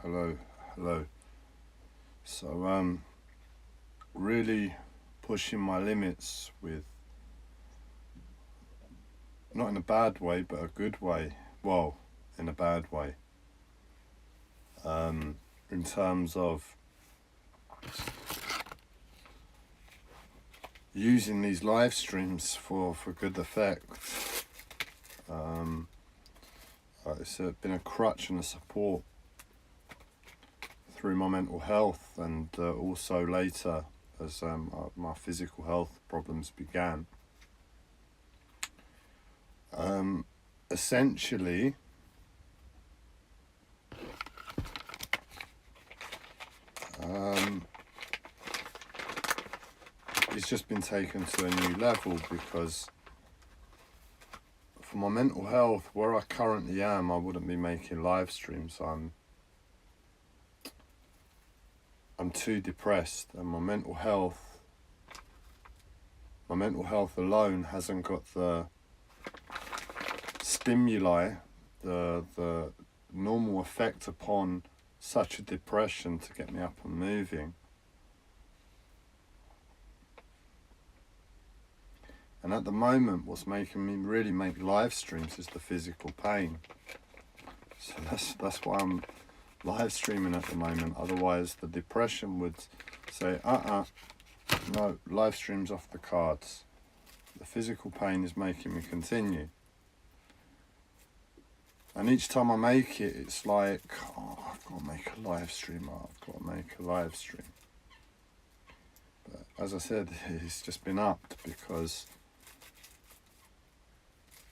Hello, hello. So, really pushing my limits with, not in a bad way, but a good way. Well, in a bad way. In terms of using these live streams for good effect. It's been a crutch and a support through my mental health, and also later as my physical health problems began. Essentially, it's just been taken to a new level because for my mental health, where I currently am, I wouldn't be making live streams. I'm too depressed, and my mental health alone hasn't got the stimuli, the normal effect upon such a depression to get me up and moving. And at the moment, what's making me really make live streams is the physical pain. So that's why I'm live streaming at the moment. Otherwise, the depression would say, no, live streams off the cards. The physical pain is making me continue. And each time I make it, it's like, I've got to make a live stream. I've got to make a live stream. But as I said, it's just been upped because,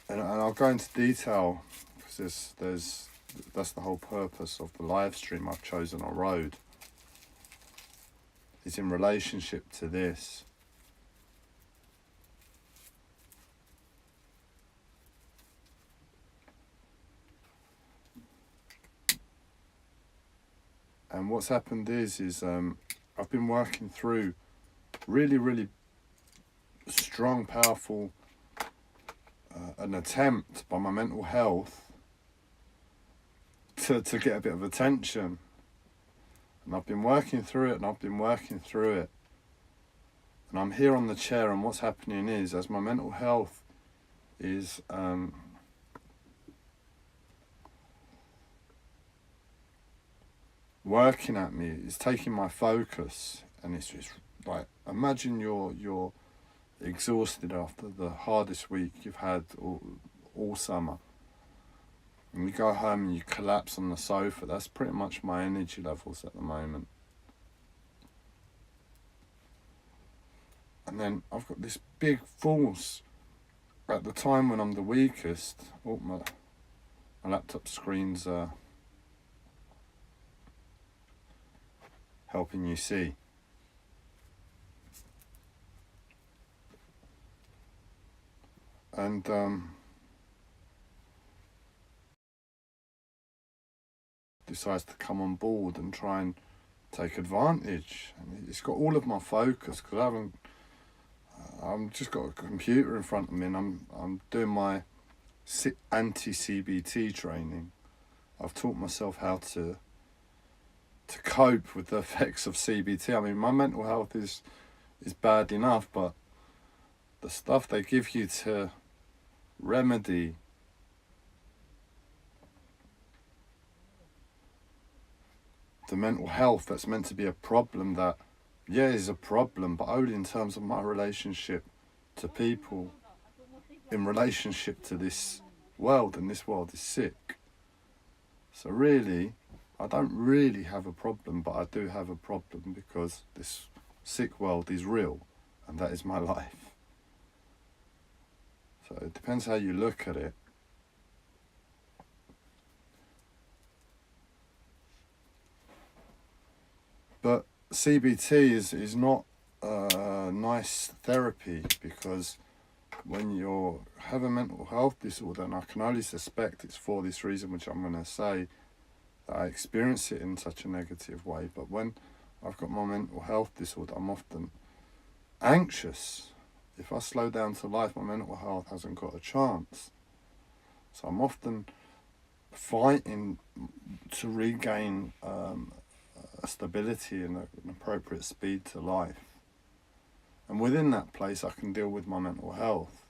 and I'll go into detail because that's the whole purpose of the live stream I've chosen on Road. Is in relationship to this. And what's happened is I've been working through really strong, powerful, an attempt by my mental health to get a bit of attention. And I've been working through it, and I'm here on the chair, and what's happening is, as my mental health is working at me, it's taking my focus, and it's just like, imagine you're exhausted after the hardest week you've had all summer, and you go home and you collapse on the sofa. That's pretty much my energy levels at the moment. And then I've got this big force at the time when I'm the weakest. My laptop screen's helping you see. And decides to come on board and try and take advantage. And it's got all of my focus because I've just got a computer in front of me, and I'm doing my anti-CBT training. I've taught myself how to cope with the effects of CBT. I mean, my mental health is bad enough, but the stuff they give you to remedy the mental health that's meant to be a problem, that is a problem, but only in terms of my relationship to people, in relationship to this world, and this world is sick. So really, I don't really have a problem, but I do have a problem because this sick world is real, and that is my life. So it depends how you look at it. But CBT is not a nice therapy, because when you have a mental health disorder, and I can only suspect it's for this reason, which I'm going to say, that I experience it in such a negative way. But when I've got my mental health disorder, I'm often anxious. If I slow down to life, my mental health hasn't got a chance. So I'm often fighting to regain a stability and an appropriate speed to life. And within that place, I can deal with my mental health.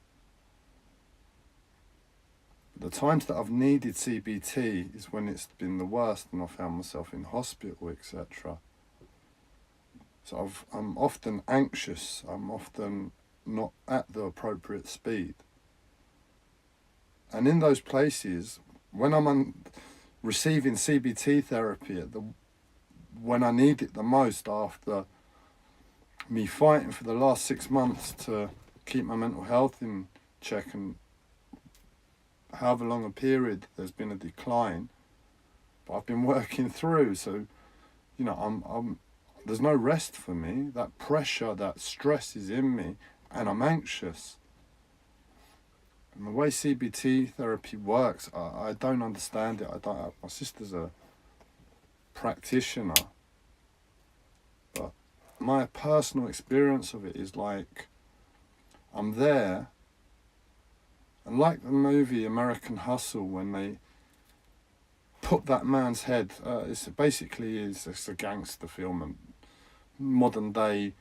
But the times that I've needed CBT is when it's been the worst and I found myself in hospital, etc. So I'm often anxious. I'm often not at the appropriate speed. And in those places, when I'm receiving CBT therapy when I need it the most, after me fighting for the last 6 months to keep my mental health in check, and however long a period there's been a decline, but I've been working through. So, you know, I'm there's no rest for me. That pressure, that stress is in me, and I'm anxious. And the way CBT therapy works, I don't understand it. My sister's a practitioner, but my personal experience of it is like I'm there, and like the movie American Hustle, when they put that man's head, it's a gangster film, and modern day,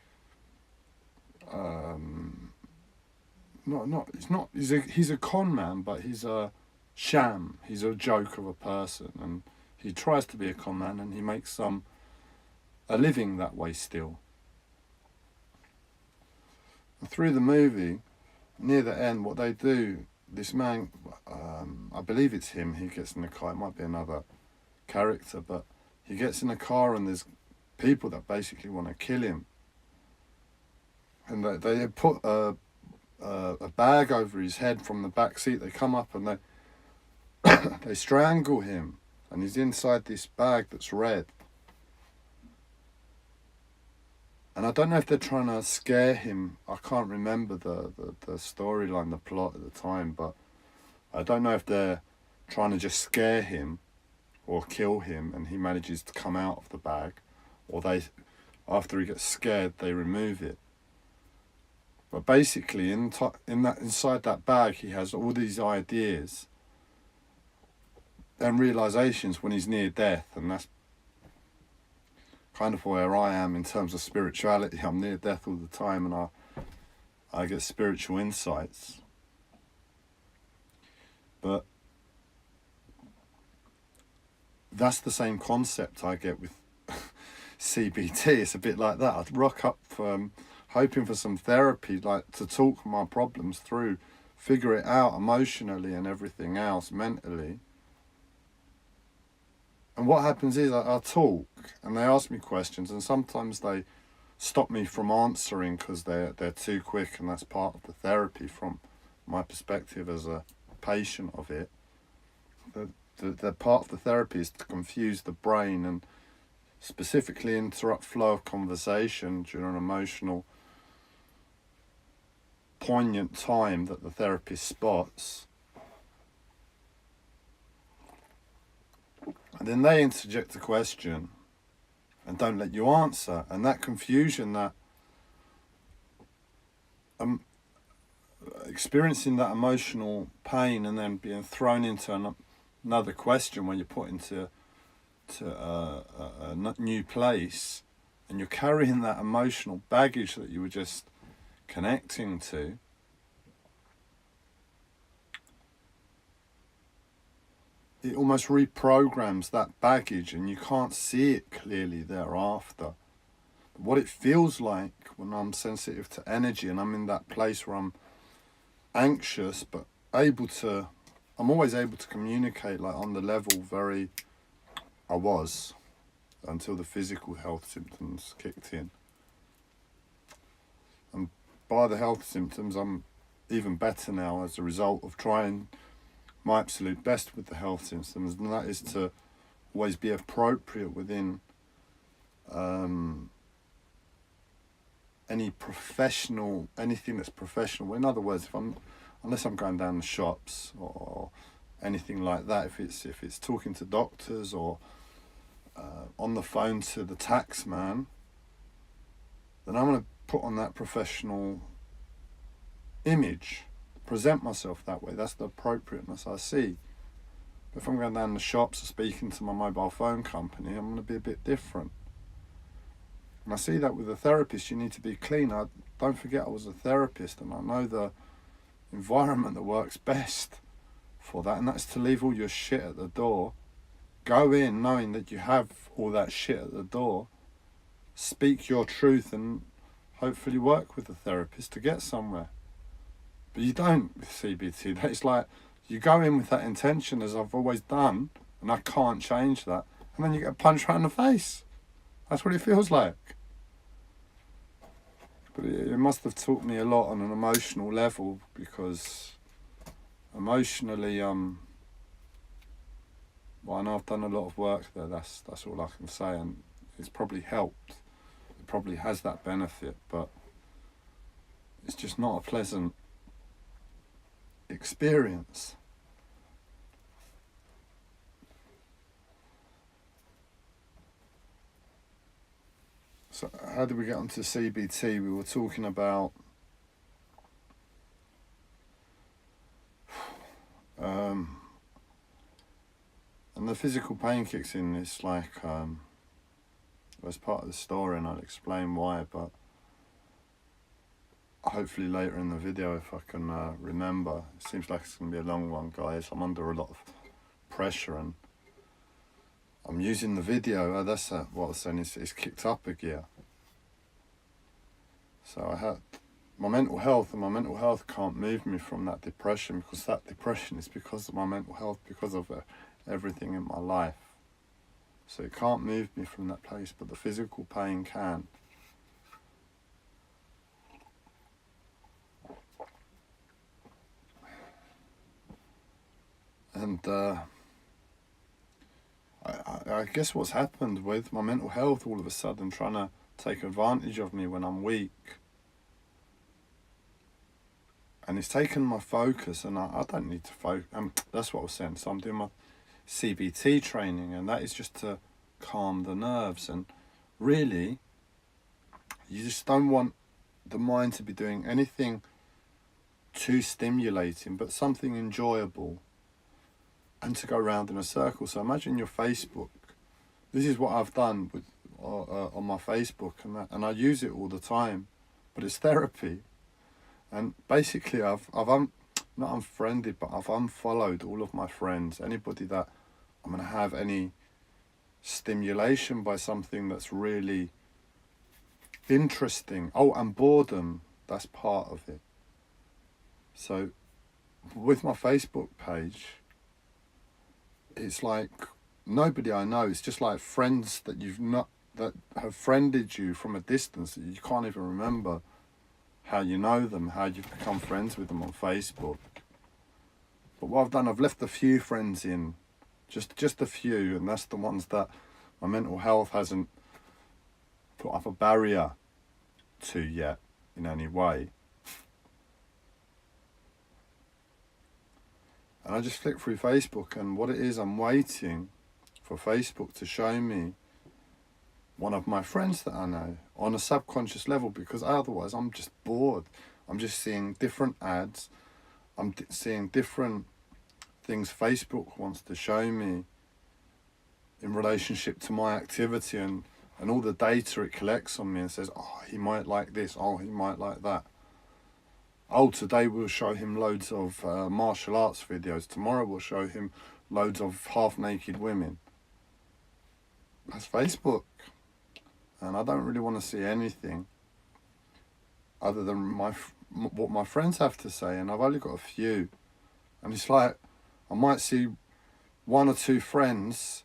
he's a con man, but he's a sham. He's a joke of a person, and he tries to be a con man, and he makes a living that way still. And through the movie, near the end, what they do, this man, I believe it's him, he gets in the car, it might be another character, but he gets in the car and there's people that basically want to kill him. And they put a bag over his head from the back seat. They come up and they strangle him, and he's inside this bag that's red. And I don't know if they're trying to scare him. I can't remember the storyline, the plot at the time, but I don't know if they're trying to just scare him or kill him and he manages to come out of the bag, or after he gets scared, they remove it. But basically, inside that bag, he has all these ideas and realizations when he's near death, and that's kind of where I am in terms of spirituality. I'm near death all the time, and I get spiritual insights. But that's the same concept I get with CBT. It's a bit like that. I'd rock up hoping for some therapy, like to talk my problems through, figure it out emotionally and everything else, mentally. And what happens is I talk and they ask me questions, and sometimes they stop me from answering because they're too quick, and that's part of the therapy from my perspective as a patient of it. The part of the therapy is to confuse the brain and specifically interrupt flow of conversation during an emotional, poignant time that the therapist spots. And then they interject a question and don't let you answer. And that confusion, that experiencing that emotional pain and then being thrown into another question when you're put into a new place, and you're carrying that emotional baggage that you were just connecting to, it almost reprograms that baggage, and you can't see it clearly thereafter. What it feels like when I'm sensitive to energy and I'm in that place where I'm anxious but I'm always able to communicate, like on the level I was, until the physical health symptoms kicked in. And by the health symptoms, I'm even better now as a result of trying my absolute best with the health symptoms, and that is to always be appropriate within anything that's professional. In other words, unless I'm going down the shops or anything like that, if it's talking to doctors or on the phone to the tax man, then I'm going to put on that professional image, present myself that way. That's the appropriateness I see. If I'm going down the shops or speaking to my mobile phone company, I'm going to be a bit different. And I see that with a therapist, you need to be clean. Don't forget I was a therapist, and I know the environment that works best for that, and that's to leave all your shit at the door. Go in knowing that you have all that shit at the door. Speak your truth and hopefully work with the therapist to get somewhere. But you don't with CBT. It's like you go in with that intention, as I've always done, and I can't change that, and then you get a punch right in the face. That's what it feels like. But it must have taught me a lot on an emotional level, because emotionally, well, I know I've done a lot of work there. That's all I can say, and it's probably helped. It probably has that benefit, but it's just not a pleasant experience. So how did we get onto CBT? We were talking about and the physical pain kicks in. It's like as part of the story, and I'll explain why, but hopefully later in the video if I can remember. It seems like it's going to be a long one, guys. I'm under a lot of pressure, and I'm using the video, that's what I was saying, it's kicked up a gear. So I had my mental health, and my mental health can't move me from that depression, because that depression is because of my mental health, because of everything in my life. So it can't move me from that place, but the physical pain can. And I guess what's happened with my mental health, all of a sudden trying to take advantage of me when I'm weak, and it's taken my focus, and I don't need to focus. That's what I was saying. So I'm doing my CBT training, and that is just to calm the nerves. And really, you just don't want the mind to be doing anything too stimulating, but something enjoyable, and to go around in a circle. So imagine your Facebook. This is what I've done with on my Facebook, and I use it all the time, but it's therapy. And basically I've not unfriended, but I've unfollowed all of my friends. Anybody that I'm going to have any stimulation by something that's really interesting. Oh, and boredom, that's part of it. So with my Facebook page, it's like nobody I know. It's just like friends that that have friended you from a distance that you can't even remember how you know them, how you've become friends with them on Facebook. But what I've done, I've left a few friends in, just a few, and that's the ones that my mental health hasn't put up a barrier to yet in any way. And I just flick through Facebook, and what it is, I'm waiting for Facebook to show me one of my friends that I know on a subconscious level, because otherwise I'm just bored. I'm just seeing different ads. I'm seeing different things Facebook wants to show me in relationship to my activity, and all the data it collects on me, and says, oh, he might like this, oh, he might like that. Oh, today we'll show him loads of martial arts videos. Tomorrow we'll show him loads of half-naked women. That's Facebook. And I don't really want to see anything other than what my friends have to say. And I've only got a few. And it's like, I might see one or two friends